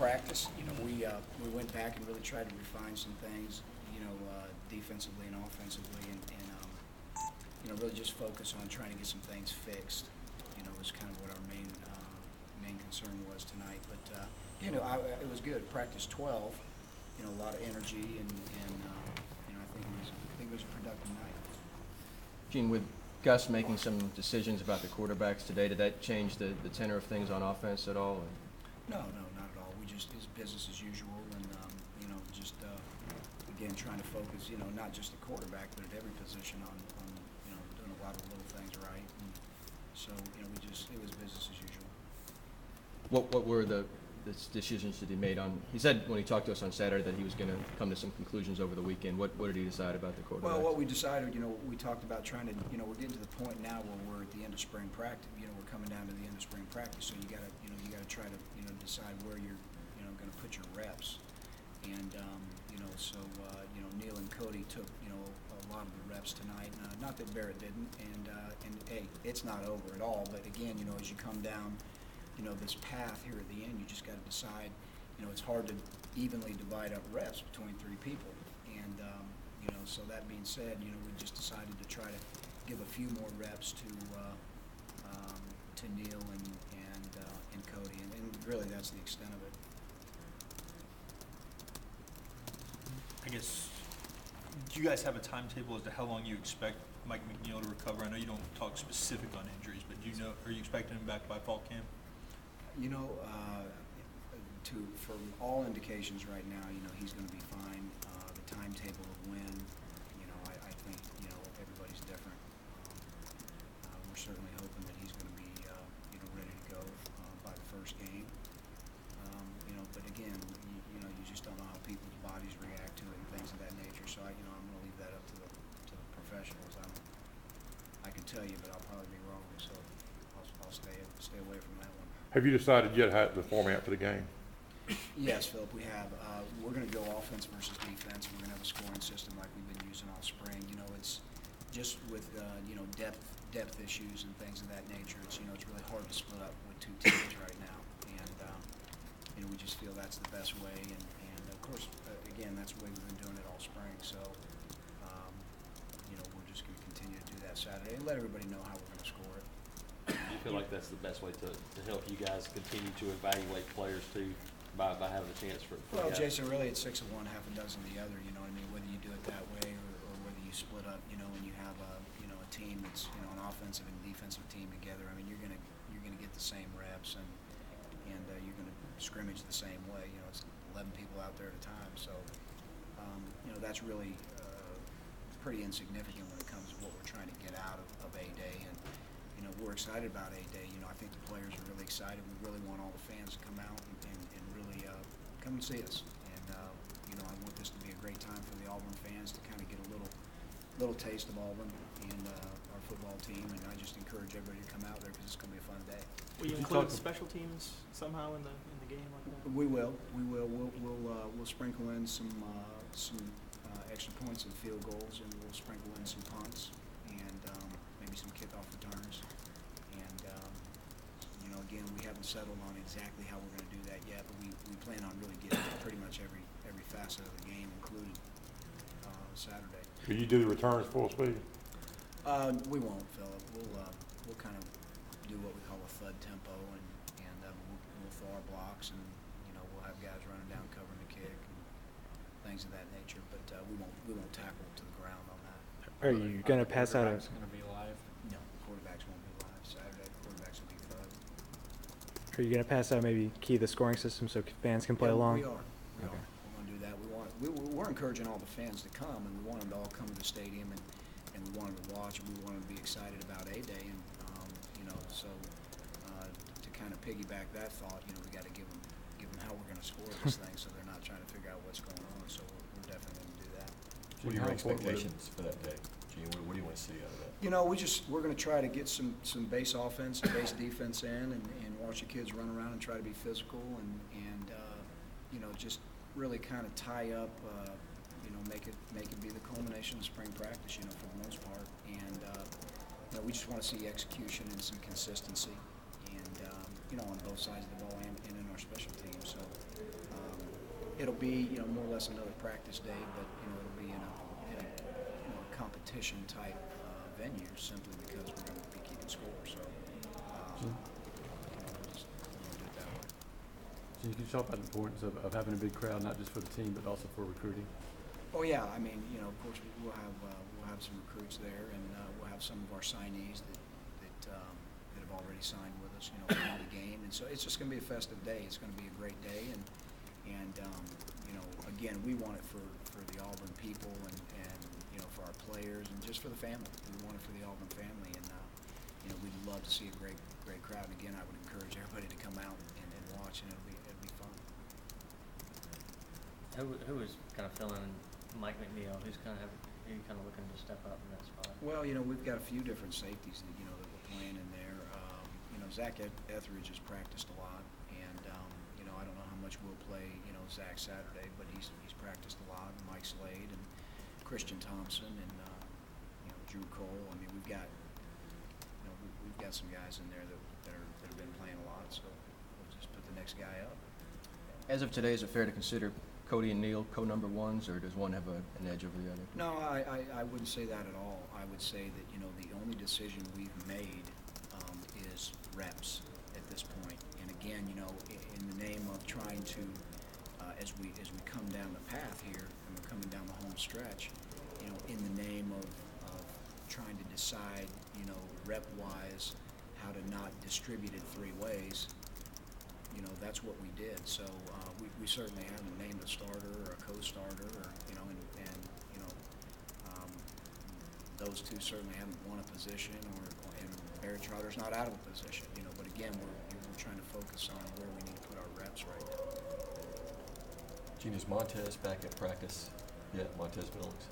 practice. We went back and really tried to refine some things, defensively and offensively, and really just focus on trying to get some things fixed. Was kind of what our main concern was tonight. But it was good. Practice 12. A lot of energy, and I think it was a productive night. Gene, with Gus making some decisions about the quarterbacks today, did that change the tenor of things on offense at all? No, not at all. It's business as usual, and just again trying to focus, not just the quarterback, but at every position on doing a lot of little things right. And so it was business as usual. What were the decisions that he made on? He said when he talked to us on Saturday that he was going to come to some conclusions over the weekend. What did he decide about the quarterback? Well, what we decided, we talked about trying to, we're getting to the point now where we're at the end of spring practice. We're coming down to the end of spring practice, so you got to try to, decide where you're, going to put your reps. And Neil and Cody took, a lot of the reps tonight. Not that Barrett didn't, and hey, it's not over at all. But again, as you come down, this path here at the end, you just got to decide. It's hard to evenly divide up reps between three people, and so that being said, we just decided to try to give a few more reps to Neil and Cody, and really that's the extent of it. I guess, do you guys have a timetable as to how long you expect Mike McNeil to recover? I know you don't talk specific on injuries, but are you expecting him back by fall camp? From all indications right now, he's going to be fine. The timetable of when, I think, everybody's different. We're certainly hoping that he's going to be, ready to go by the first game. But again, you just don't know how people's bodies react to it and things of that nature. So I'm going to leave that up to the professionals. I can tell you, but I'll probably be wrong. So I'll stay away from that one. Have you decided yet how the format for the game? Yes, Philip, we have. We're going to go offense versus defense. We're going to have a scoring system like we've been using all spring. It's just with depth issues and things of that nature. It's really hard to split up with two teams right now, and we just feel that's the best way. And of course, again, that's the way we've been doing it all spring. So we're just going to continue to do that Saturday and let everybody know how we're going to score it. Do you feel like that's the best way to help you guys continue to evaluate players too? By having a chance for well, guys. Jason, really it's 6 of one, half a dozen of the other. Whether you do it that way or whether you split up, and you have a team that's an offensive and defensive team together. You're gonna get the same reps and you're gonna scrimmage the same way. It's 11 people out there at a time, so that's really pretty insignificant when it comes to what we're trying to get out of A-Day. And we're excited about A-Day. I think the players are really excited. We really want all the fans to come out and really come and see us. And I want this to be a great time for the Auburn fans to kind of get a little taste of Auburn and our football team. And I just encourage everybody to come out there because it's going to be a fun day. Will you include special teams somehow in the game like that? We will. We'll sprinkle in some extra points and field goals, and we'll sprinkle in some punts and maybe some kickoff returns. And again, we haven't settled on exactly how we're going to do that yet, but we plan on really getting pretty much every facet of the game included Saturday. Will you do the returns full speed? We won't, Philip. We'll kind of do what we call a thud tempo, and we'll throw our blocks, and we'll have guys running down covering the kick and things of that nature. But we won't tackle to the ground on that. Are you going to pass out? Quarterback's going to be live? No, quarterbacks won't be live Saturday. Quarterbacks will be thud. Are you going to pass out maybe key the scoring system so fans can play along? We are. We're going to do that. We're encouraging all the fans to come, and we want them to all come to the stadium, and we want them to watch, and we want them to be excited about A-Day. And so to kind of piggyback that thought, we got to give them how we're going to score this thing, so they're not trying to figure out what's going on. So we're definitely going to do that. What are your expectations for that day, Gene? What do you want to see out of that? We're going to try to get some base offense and base defense in, and watch the kids run around and try to be physical, and just really kind of tie up, make it be the culmination of spring practice, for the most part. And we just want to see execution and some consistency, and on both sides of the ball and in our special teams. So it'll be, you know, more or less another practice day, but, you know, it'll be in a you know, a competition type venue simply because we're going to be keeping score. So, you know, just do it that way. So you can talk about the importance of having a big crowd, not just for the team, but also for recruiting. Oh yeah, I mean, you know, of course we'll have some recruits there, and we'll have some of our signees that have already signed with us, you know, for the game, and so it's just going to be a festive day. It's going to be a great day, and you know, again, we want it for the Auburn people, and you know, for our players, and just for the family. We want it for the Auburn family, and you know, we'd love to see a great crowd. And again, I would encourage everybody to come out and watch, and it'll be fun. Who was kind of filling Mike McNeil? Who you kind of looking to step up in that spot? Well, you know, we've got a few different safeties that, you know, that we're playing in there. You know, Zach Etheridge has practiced a lot, and you know, I don't know how much we'll play, you know, Zach Saturday, but he's practiced a lot. And Mike Slade and Christian Thompson and you know, Drew Cole. I mean, we've got some guys in there that have been playing a lot. So we'll just put the next guy up. As of today, is it fair to consider Cody and Neal co-number ones, or does one have an edge over the other? No, I wouldn't say that at all. I would say that, you know, the only decision we've made is reps at this point. And again, you know, in the name of trying to, as we come down the path here, and we're coming down the home stretch, you know, in the name of trying to decide, you know, rep-wise, how to not distribute it 3 ways, you know, that's what we did. So we certainly haven't named a starter or a co-starter, or, you know, and you know, those two certainly haven't won a position, and Barrett Trotter's not out of a position, you know. But again, we're trying to focus on where we need to put our reps right now. Gene, is Montez back at practice yet? Montez Billings?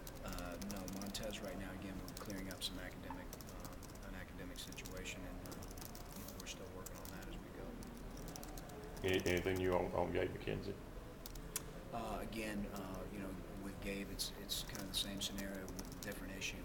No, Montez right now, again, we're clearing up an academic situation, and you know, we're still working on that as we go. Anything new on Gabe McKenzie? Again, you know, with Gabe, it's kind of the same scenario with a different issue.